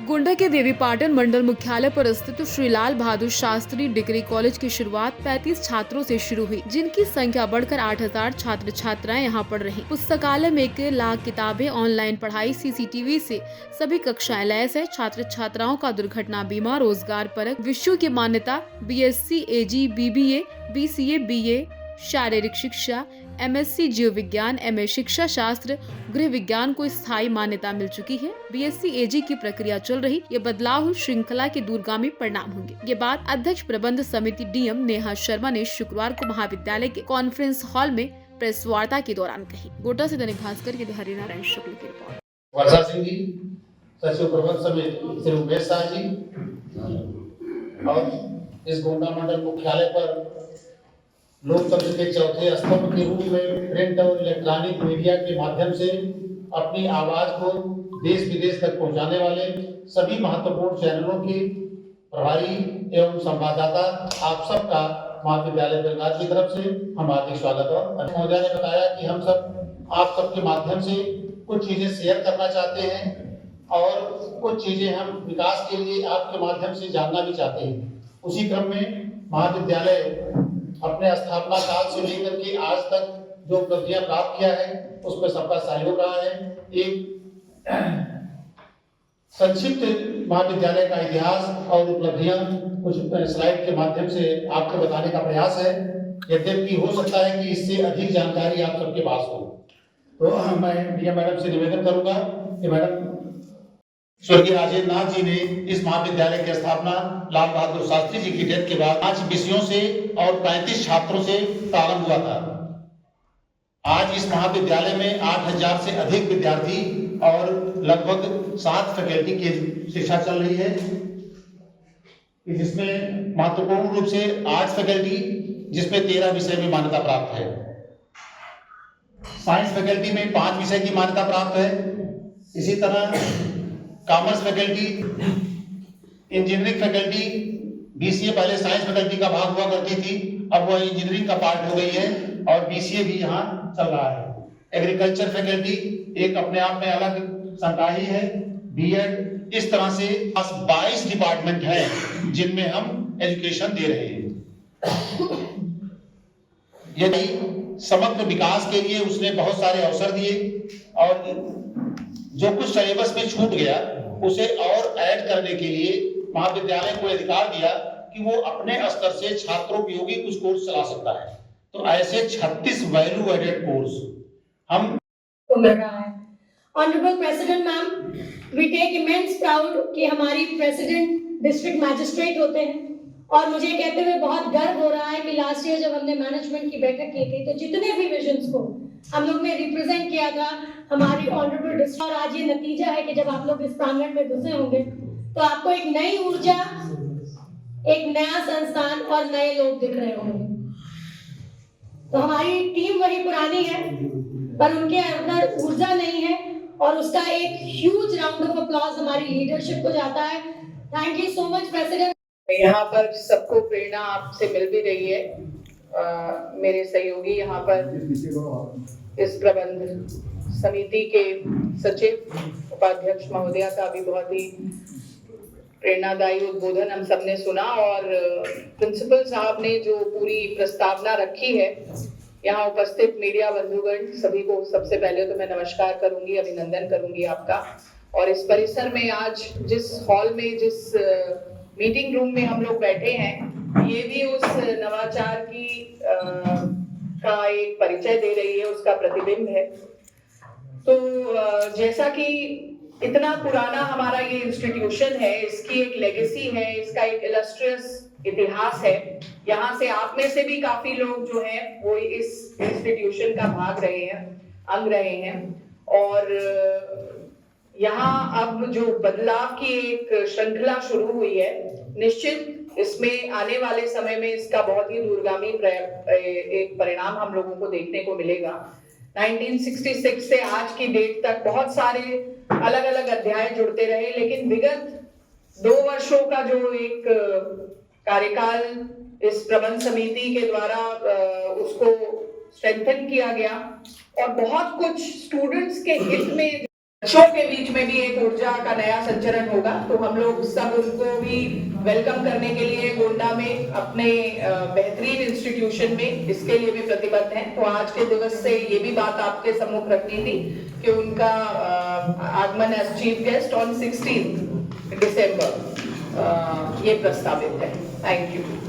गोंडा के देवीपाटन मंडल मुख्यालय पर स्थित श्री लाल बहादुर शास्त्री डिग्री कॉलेज की शुरुआत 35 छात्रों से शुरू हुई, जिनकी संख्या बढ़कर 8000 छात्र छात्राएं यहां पढ़ रही। पुस्तकालय में 1 लाख किताबें, ऑनलाइन पढ़ाई, सीसीटीवी से सभी कक्षाएं लैस है। छात्र छात्राओं का दुर्घटना बीमा, रोजगार परक विषयों की मान्यता, बीएससी, एजी, बीबीए, बीसीए, बीए, शारीरिक शिक्षा, एमएससी जीव विज्ञान, एमए शिक्षा शास्त्र, गृह विज्ञान को स्थायी मान्यता मिल चुकी है। बीएससी एजी की प्रक्रिया चल रही। ये बदलाव श्रृंखला के दूरगामी परिणाम होंगे। ये बात अध्यक्ष प्रबंध समिति डीएम नेहा शर्मा ने शुक्रवार को महाविद्यालय के कॉन्फ्रेंस हॉल में प्रेस वार्ता के दौरान कही। गोटा से दैनिक भास्कर के लिए हरिनारायण शुक्ल की रिपोर्ट। वर्षा सिंह जी, सचिव प्रबंध समिति श्री उमेश शाह जी और इस गोंडा मंडल मुख्यालय पर लोकतंत्र के चौथे स्तंभ के रूप में प्रिंट और इलेक्ट्रॉनिक मीडिया के माध्यम से अपनी आवाज को देश विदेश तक पहुंचाने वाले सभी महत्वपूर्ण चैनलों के प्रभारी एवं संवाददाता आप सबका महाविद्यालय बेलगार की तरफ से हम हार्दिक स्वागत और महोदय ने बताया कि हम सब आप सबके माध्यम से कुछ चीजें शेयर करना चाहते हैं और कुछ चीजें हम विकास के लिए आपके माध्यम से जानना भी चाहते हैं। उसी क्रम में महाविद्यालय अपने स्थापना काल से लेकर के आज तक जो उपलब्धियां प्राप्त किया है उसमें सबका सहयोग रहा है। एक संक्षिप्त महाविद्यालय का इतिहास और उपलब्धियां कुछ स्लाइड के माध्यम से आपको बताने का प्रयास है, यद्यपि हो सकता है कि इससे अधिक जानकारी आप सबके पास हो। तो मैं डीएम मैडम से निवेदन करूंगा कि मैडम, स्वर्गीय राजेंद्र नाथ जी ने इस महाविद्यालय की स्थापना लाल बहादुर शास्त्री जी की डेथ के बाद 5 विषयों से और 35 छात्रों से प्रारंभ हुआ था। आज इस महाविद्यालय में 8000 से अधिक विद्यार्थी और लगभग 7 फैकल्टी की शिक्षा चल रही है, जिसमें महत्वपूर्ण रूप से 8 फैकल्टी, जिसमें 13 विषय में मान्यता प्राप्त है। साइंस फैकल्टी में 5 विषय की मान्यता प्राप्त है। इसी तरह commerce faculty, engineering faculty, BCA पहले साइंस फैकल्टी का भाग हुआ करती थी, अब वह इंजीनियरिंग का पार्ट हो गई है और बीसीए भी यहाँ चल रहा है। एग्रीकल्चर फैकल्टी एक अपने आप में अलग संकाय है, बीएड, इस तरह से 22 डिपार्टमेंट हैं जिनमें हम एजुकेशन दे रहे हैं। यदि समग्र विकास के लिए उसने बहुत सारे अवसर दिए और जो कुछ सिलेबस में छूट गया उसे और ऐड करने के लिए महाविद्यालय को अधिकार दिया कि वो अपने स्तर से छात्रोपयोगी कुछ कोर्स चला सकता है। तो ऐसे 36 वैल्यू एडेड कोर्स हम मिल रहा है। Honourable president ma'am, we take immense proud कि हमारी प्रेसिडेंट डिस्ट्रिक्ट मैजिस्ट्रेट होते हैं और मुझे कहते हुए बहुत गर्व हो रहा है कि लास्ट ईयर जब हमने मैनेजमेंट की बैठक की थी तो जितने भी विजन्स को हम लोग ने रिप्रेजेंट किया था हमारी ऑनरेबल डिस्ट्रिक्ट, और आज ये नतीजा है कि जब आप लोग इस प्रांगण में घुसे होंगे तो आपको एक नई ऊर्जा, एक नया संस्थान और नए लोग दिख रहे होंगे। तो हमारी टीम वही पुरानी है पर उनके अंदर ऊर्जा नहीं है और उसका एक ह्यूज राउंड ऑफ अप्लॉज हमारी लीडरशिप को जाता है। Thank you so much president. यहाँ पर सबको प्रेरणा आपसे मिल भी रही है। मेरे सहयोगी यहाँ पर इस प्रबंध समिति के सचिव उपाध्यक्ष महोदया का भी बहुत ही प्रेरणादायी उद्बोधन हम सबने सुना और प्रिंसिपल साहब ने जो पूरी प्रस्तावना रखी है, यहाँ उपस्थित मीडिया बंधुगण सभी को सबसे पहले तो मैं नमस्कार करूंगी, अभिनंदन करूंगी आपका। और इस परिसर में आज जिस हॉल में, जिस मीटिंग रूम में हम लोग बैठे हैं, ये भी उस नवाचार की का एक परिचय दे रही है, उसका प्रतिबिंब है। तो जैसा कि इतना पुराना हमारा ये इंस्टीट्यूशन है, इसकी एक लेगेसी है, इसका एक इलस्ट्रियस इतिहास है। यहाँ से आप में से भी काफी लोग जो हैं वो इस इंस्टीट्यूशन का भाग रहे हैं, अंग रहे हैं और यहाँ अब जो बदलाव की एक श्रृंखला शुरू हुई है, निश्चित इसमें आने वाले समय में इसका बहुत ही दूरगामी एक परिणाम हम लोगों को देखने को मिलेगा। 1966 से आज की डेट तक बहुत सारे अलग अलग अध्याय जुड़ते रहे, लेकिन विगत 2 वर्षों का जो एक कार्यकाल इस प्रबंध समिति के द्वारा उसको स्ट्रेंथन किया गया और बहुत कुछ स्टूडेंट्स के हित में बच्चों के बीच में भी एक ऊर्जा का नया संचरण होगा, तो हम लोग सब उनको भी वेलकम करने के लिए गोंडा में अपने बेहतरीन इंस्टीट्यूशन में इसके लिए भी प्रतिबद्ध हैं। तो आज के दिवस से ये भी बात आपके सम्मुख रखनी थी कि उनका आगमन एज चीफ गेस्ट ऑन 16 दिसंबर ये प्रस्तावित है। Thank you.